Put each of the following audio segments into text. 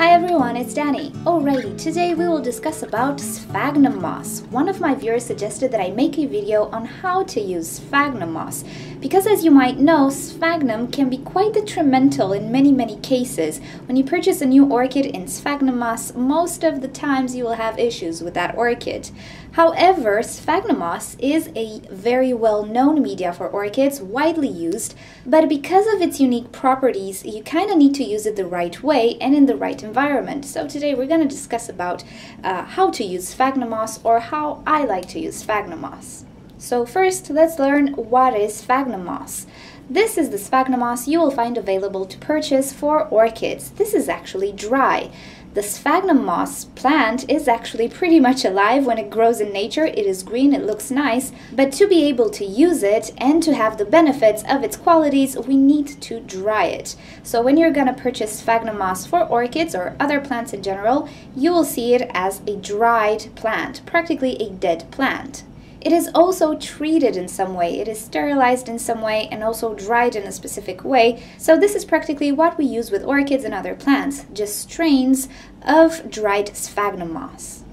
Hi everyone, it's Danny. Alrighty, today we will discuss about sphagnum moss. One of my viewers suggested that I make a video on how to use sphagnum moss because, as you might know, sphagnum can be quite detrimental in many cases. When you purchase a new orchid in sphagnum moss, most of the times you will have issues with that orchid. However, sphagnum moss is a very well-known media for orchids, widely used, but because of its unique properties, you kind of need to use it the right way and in the right environment. So today we're going to discuss about how to use sphagnum moss, or how I like to use sphagnum moss. So first, let's learn what is sphagnum moss. This is the sphagnum moss you will find available to purchase for orchids. This is actually dry. The sphagnum moss plant is actually pretty much alive when it grows in nature. It is green, it looks nice, but to be able to use it and to have the benefits of its qualities, we need to dry it. So when you're going to purchase sphagnum moss for orchids or other plants in general, you will see it as a dried plant, practically a dead plant. It is also treated in some way. It is sterilized in some way and also dried in a specific way. So this is practically what we use with orchids and other plants, just strains of dried sphagnum moss.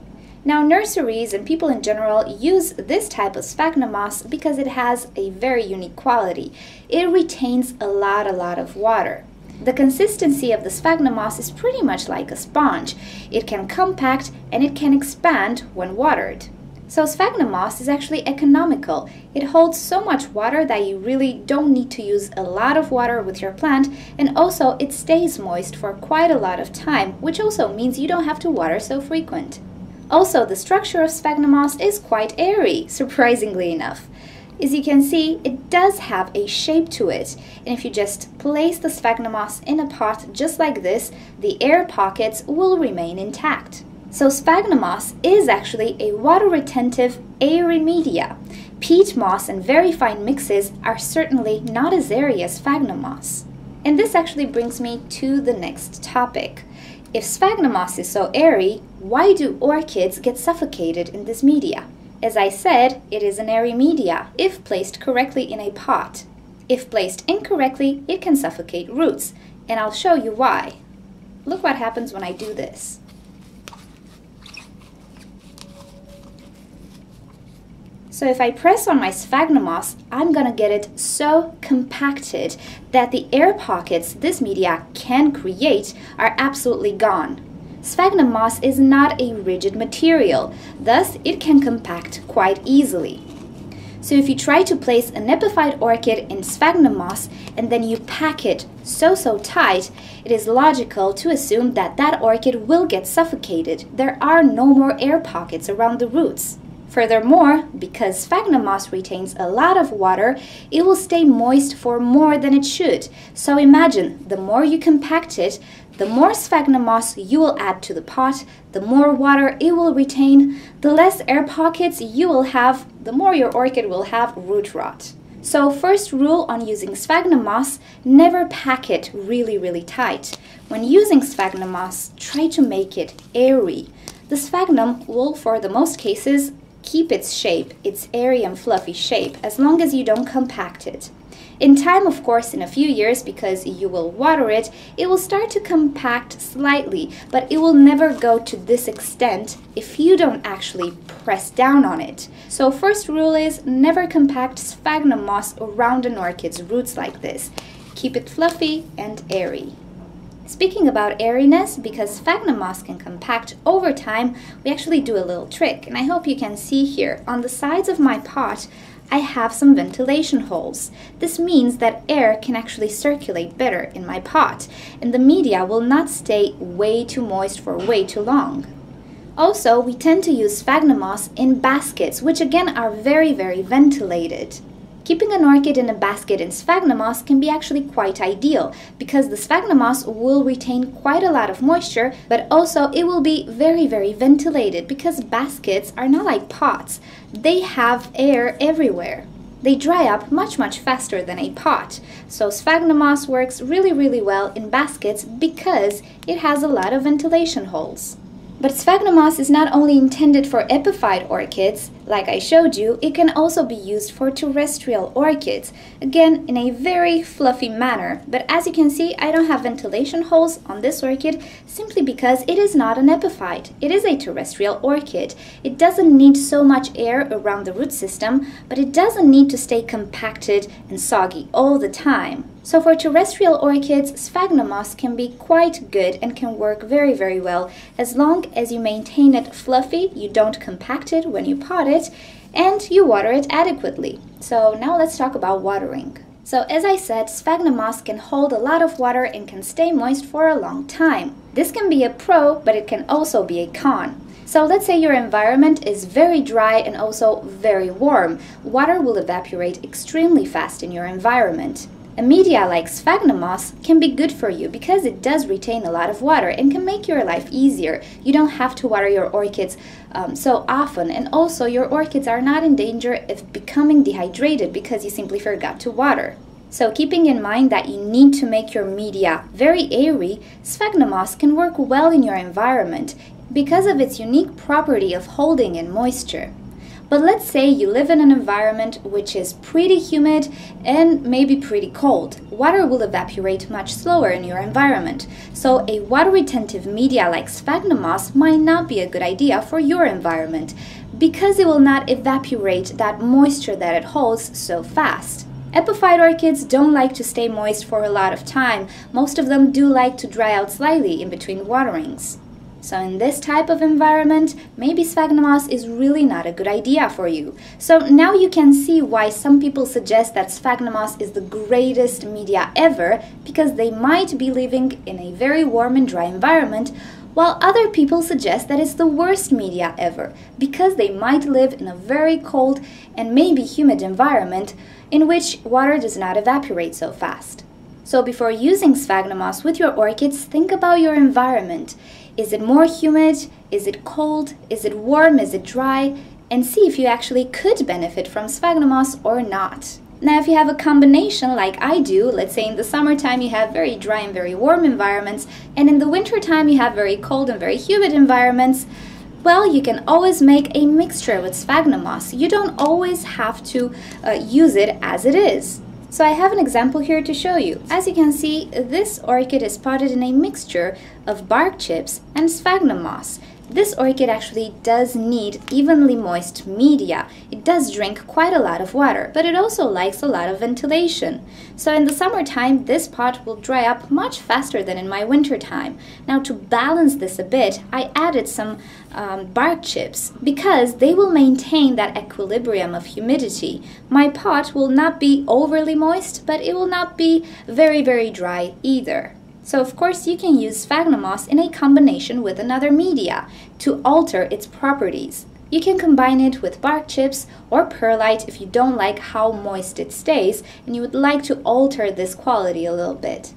Now, nurseries and people in general use this type of sphagnum moss because it has a very unique quality. It retains a lot of water. The consistency of the sphagnum moss is pretty much like a sponge. It can compact and it can expand when watered. So sphagnum moss is actually economical. It holds so much water that you really don't need to use a lot of water with your plant, and also it stays moist for quite a lot of time, which also means you don't have to water so frequent. Also, the structure of sphagnum moss is quite airy, surprisingly enough. As you can see, it does have a shape to it, and if you just place the sphagnum moss in a pot just like this, the air pockets will remain intact. So sphagnum moss is actually a water-retentive, airy media. Peat moss and very fine mixes are certainly not as airy as sphagnum moss. And this actually brings me to the next topic. If sphagnum moss is so airy, why do orchids get suffocated in this media? As I said, it is an airy media if placed correctly in a pot. If placed incorrectly, it can suffocate roots, and I'll show you why. Look what happens when I do this. So if I press on my sphagnum moss, I'm gonna get it so compacted that the air pockets this media can create are absolutely gone. Sphagnum moss is not a rigid material, thus it can compact quite easily. So if you try to place an epiphyte orchid in sphagnum moss and then you pack it so tight, it is logical to assume that that orchid will get suffocated. There are no more air pockets around the roots. Furthermore, because sphagnum moss retains a lot of water, it will stay moist for more than it should. So imagine, the more you compact it, the more sphagnum moss you will add to the pot, the more water it will retain, the less air pockets you will have, the more your orchid will have root rot. So first rule on using sphagnum moss, never pack it really tight. When using sphagnum moss, try to make it airy. The sphagnum will, for the most cases, keep its shape, its airy and fluffy shape, as long as you don't compact it. In time, of course, in a few years, because you will water it, it will start to compact slightly, but it will never go to this extent if you don't actually press down on it. So first rule is never compact sphagnum moss around an orchid's roots like this. Keep it fluffy and airy. Speaking about airiness, because sphagnum moss can compact over time, we actually do a little trick, and I hope you can see here. On the sides of my pot, I have some ventilation holes. This means that air can actually circulate better in my pot, and the media will not stay way too moist for way too long. Also, we tend to use sphagnum moss in baskets, which again are very ventilated. Keeping an orchid in a basket in sphagnum moss can be actually quite ideal, because the sphagnum moss will retain quite a lot of moisture, but also it will be very ventilated, because baskets are not like pots. They have air everywhere. They dry up much faster than a pot. So sphagnum moss works really well in baskets because it has a lot of ventilation holes. But sphagnum moss is not only intended for epiphyte orchids, Like I showed you, it can also be used for terrestrial orchids, again in a very fluffy manner, but as you can see I don't have ventilation holes on this orchid simply because it is not an epiphyte. It is a terrestrial orchid. It doesn't need so much air around the root system, but it doesn't need to stay compacted and soggy all the time. So for terrestrial orchids, sphagnum moss can be quite good and can work very, very well as long as you maintain it fluffy, you don't compact it when you pot it, and you water it adequately. So now let's talk about watering. So as I said, sphagnum moss can hold a lot of water and can stay moist for a long time. This can be a pro, but it can also be a con. So let's say your environment is very dry and also very warm. Water will evaporate extremely fast in your environment. A media like sphagnum moss can be good for you because it does retain a lot of water and can make your life easier. You don't have to water your orchids so often, and also your orchids are not in danger of becoming dehydrated because you simply forgot to water. So keeping in mind that you need to make your media very airy, sphagnum moss can work well in your environment because of its unique property of holding in moisture. But let's say you live in an environment which is pretty humid and maybe pretty cold. Water will evaporate much slower in your environment, so a water-retentive media like sphagnum moss might not be a good idea for your environment because it will not evaporate that moisture that it holds so fast. Epiphyte orchids don't like to stay moist for a lot of time. Most of them do like to dry out slightly in between waterings. So in this type of environment, maybe sphagnum moss is really not a good idea for you. So now you can see why some people suggest that sphagnum moss is the greatest media ever, because they might be living in a very warm and dry environment, while other people suggest that it's the worst media ever, because they might live in a very cold and maybe humid environment in which water does not evaporate so fast. So before using sphagnum moss with your orchids, think about your environment. Is it more humid? Is it cold? Is it warm? Is it dry? And see if you actually could benefit from sphagnum moss or not. Now, if you have a combination like I do, let's say in the summertime you have very dry and very warm environments, and in the wintertime you have very cold and very humid environments, well, you can always make a mixture with sphagnum moss. You don't always have to use it as it is. So I have an example here to show you. As you can see, this orchid is potted in a mixture of bark chips and sphagnum moss. This orchid actually does need evenly moist media. It does drink quite a lot of water, but it also likes a lot of ventilation. So in the summertime, this pot will dry up much faster than in my winter time. Now to balance this a bit, I added some bark chips because they will maintain that equilibrium of humidity. My pot will not be overly moist, but it will not be very, very dry either. So of course you can use sphagnum moss in a combination with another media to alter its properties. You can combine it with bark chips or perlite if you don't like how moist it stays and you would like to alter this quality a little bit.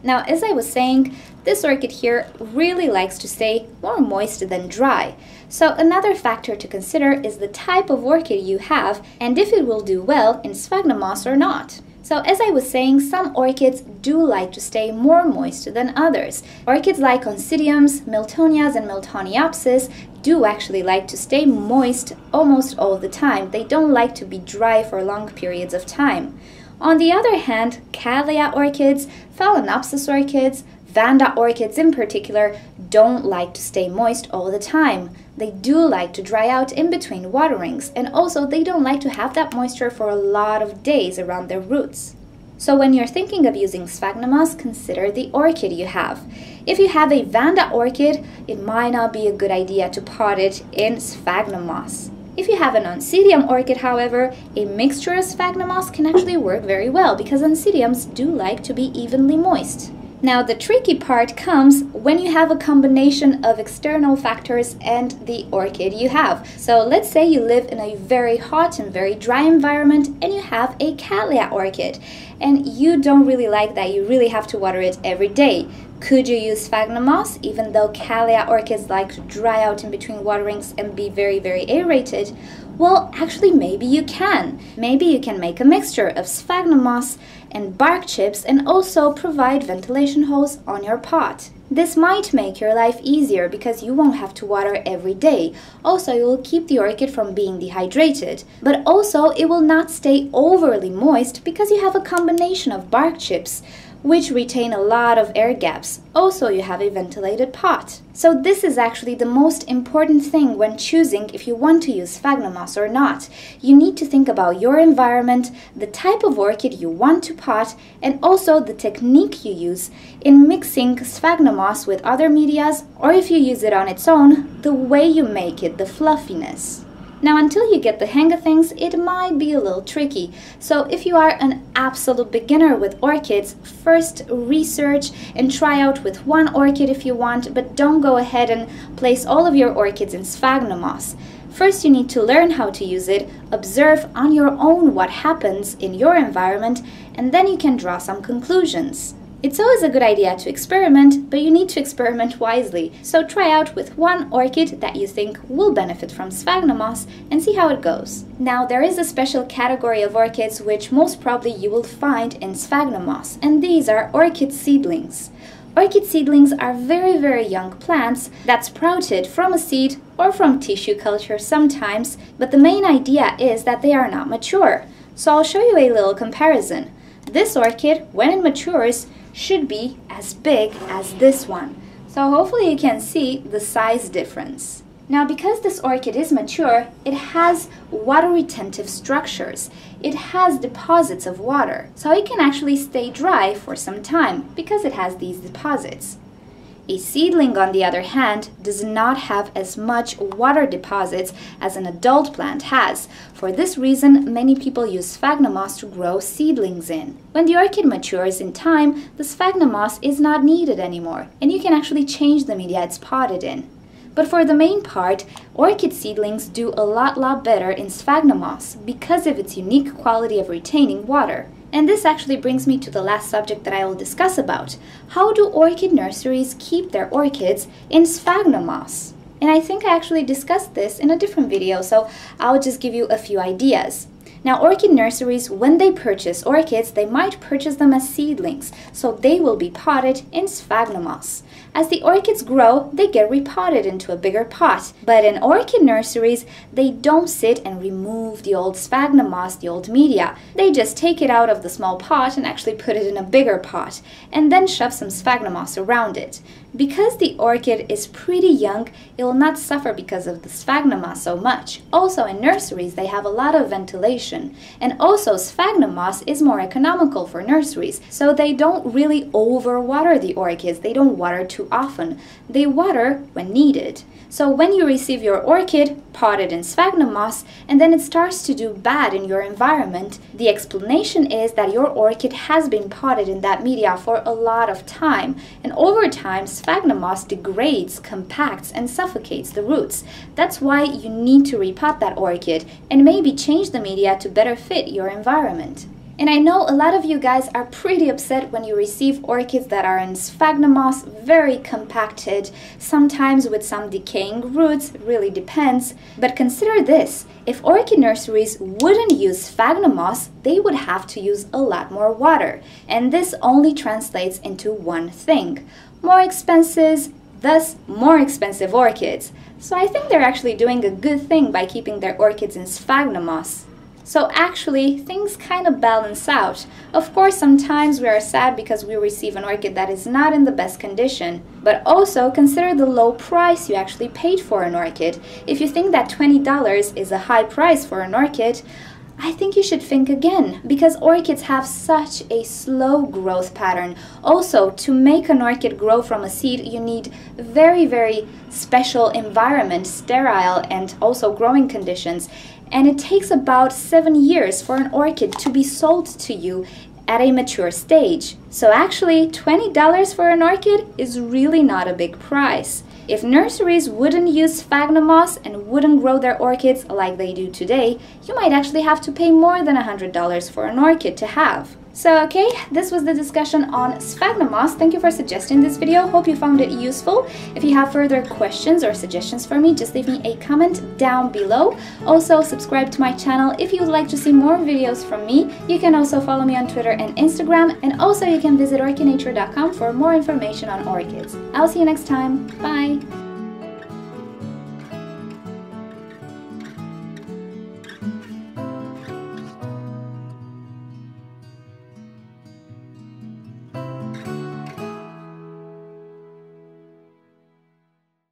Now, as I was saying, this orchid here really likes to stay more moist than dry. So another factor to consider is the type of orchid you have and if it will do well in sphagnum moss or not. So as I was saying, some orchids do like to stay more moist than others. Orchids like oncidiums, miltonias, and miltoniopsis do actually like to stay moist almost all the time. They don't like to be dry for long periods of time. On the other hand, cattleya orchids, phalaenopsis orchids, vanda orchids in particular, don't like to stay moist all the time. They do like to dry out in between waterings, and also they don't like to have that moisture for a lot of days around their roots. So when you're thinking of using sphagnum moss, consider the orchid you have. If you have a vanda orchid, it might not be a good idea to pot it in sphagnum moss. If you have an oncidium orchid, however, a mixture of sphagnum moss can actually work very well because oncidiums do like to be evenly moist. Now, the tricky part comes when you have a combination of external factors and the orchid you have. So let's say you live in a very hot and very dry environment and you have a cattleya orchid and you don't really like that you really have to water it every day. Could you use sphagnum moss even though cattleya orchids like to dry out in between waterings and be very, very aerated? Well, actually maybe you can. Maybe you can make a mixture of sphagnum moss and bark chips and also provide ventilation holes on your pot. This might make your life easier because you won't have to water every day. Also, it will keep the orchid from being dehydrated. But also, it will not stay overly moist because you have a combination of bark chips, which retain a lot of air gaps. Also, you have a ventilated pot. So this is actually the most important thing when choosing if you want to use sphagnum moss or not. You need to think about your environment, the type of orchid you want to pot, and also the technique you use in mixing sphagnum moss with other medias, or if you use it on its own, the way you make it, the fluffiness. Now, until you get the hang of things, it might be a little tricky. So if you are an absolute beginner with orchids, first research and try out with one orchid if you want, but don't go ahead and place all of your orchids in sphagnum moss. First, you need to learn how to use it, observe on your own what happens in your environment, and then you can draw some conclusions. It's always a good idea to experiment, but you need to experiment wisely. So try out with one orchid that you think will benefit from sphagnum moss and see how it goes. Now, there is a special category of orchids which most probably you will find in sphagnum moss, and these are orchid seedlings. Orchid seedlings are very young plants that sprouted from a seed or from tissue culture sometimes, but the main idea is that they are not mature. So I'll show you a little comparison. This orchid, when it matures, should be as big as this one. So hopefully you can see the size difference. Now, because this orchid is mature, it has water retentive structures. It has deposits of water, so it can actually stay dry for some time because it has these deposits. A seedling, on the other hand, does not have as much water deposits as an adult plant has. For this reason, many people use sphagnum moss to grow seedlings in. When the orchid matures in time, the sphagnum moss is not needed anymore, and you can actually change the media it's potted in. But for the main part, orchid seedlings do a lot better in sphagnum moss because of its unique quality of retaining water. And this actually brings me to the last subject that I will discuss about. How do orchid nurseries keep their orchids in sphagnum moss? And I think I actually discussed this in a different video, so I'll just give you a few ideas. Now, orchid nurseries, when they purchase orchids, they might purchase them as seedlings, so they will be potted in sphagnum moss. As the orchids grow, they get repotted into a bigger pot. But in orchid nurseries, they don't sit and remove the old sphagnum moss, the old media. They just take it out of the small pot and actually put it in a bigger pot, and then shove some sphagnum moss around it. Because the orchid is pretty young, it will not suffer because of the sphagnum moss so much. Also, in nurseries, they have a lot of ventilation. And also, sphagnum moss is more economical for nurseries, so they don't really overwater the orchids. They don't water too often. They water when needed. So when you receive your orchid potted in sphagnum moss and then it starts to do bad in your environment, the explanation is that your orchid has been potted in that media for a lot of time, and over time sphagnum moss degrades, compacts, and suffocates the roots. That's why you need to repot that orchid and maybe change the media to better fit your environment. And I know a lot of you guys are pretty upset when you receive orchids that are in sphagnum moss, very compacted, sometimes with some decaying roots, it really depends. But consider this, if orchid nurseries wouldn't use sphagnum moss, they would have to use a lot more water. And this only translates into one thing: more expenses, thus more expensive orchids. So I think they're actually doing a good thing by keeping their orchids in sphagnum moss. So actually, things kind of balance out. Of course, sometimes we are sad because we receive an orchid that is not in the best condition. But also, consider the low price you actually paid for an orchid. If you think that $20 is a high price for an orchid, I think you should think again, because orchids have such a slow growth pattern. Also, to make an orchid grow from a seed, you need very special environment, sterile, and also growing conditions. And it takes about 7 years for an orchid to be sold to you at a mature stage. So actually, $20 for an orchid is really not a big price. If nurseries wouldn't use sphagnum moss and wouldn't grow their orchids like they do today, you might actually have to pay more than $100 for an orchid to have. So okay, this was the discussion on sphagnum moss. Thank you for suggesting this video. Hope you found it useful. If you have further questions or suggestions for me, just leave me a comment down below. Also, subscribe to my channel if you would like to see more videos from me. You can also follow me on Twitter and Instagram, and also you can visit orchidnature.com for more information on orchids. I'll see you next time. Bye!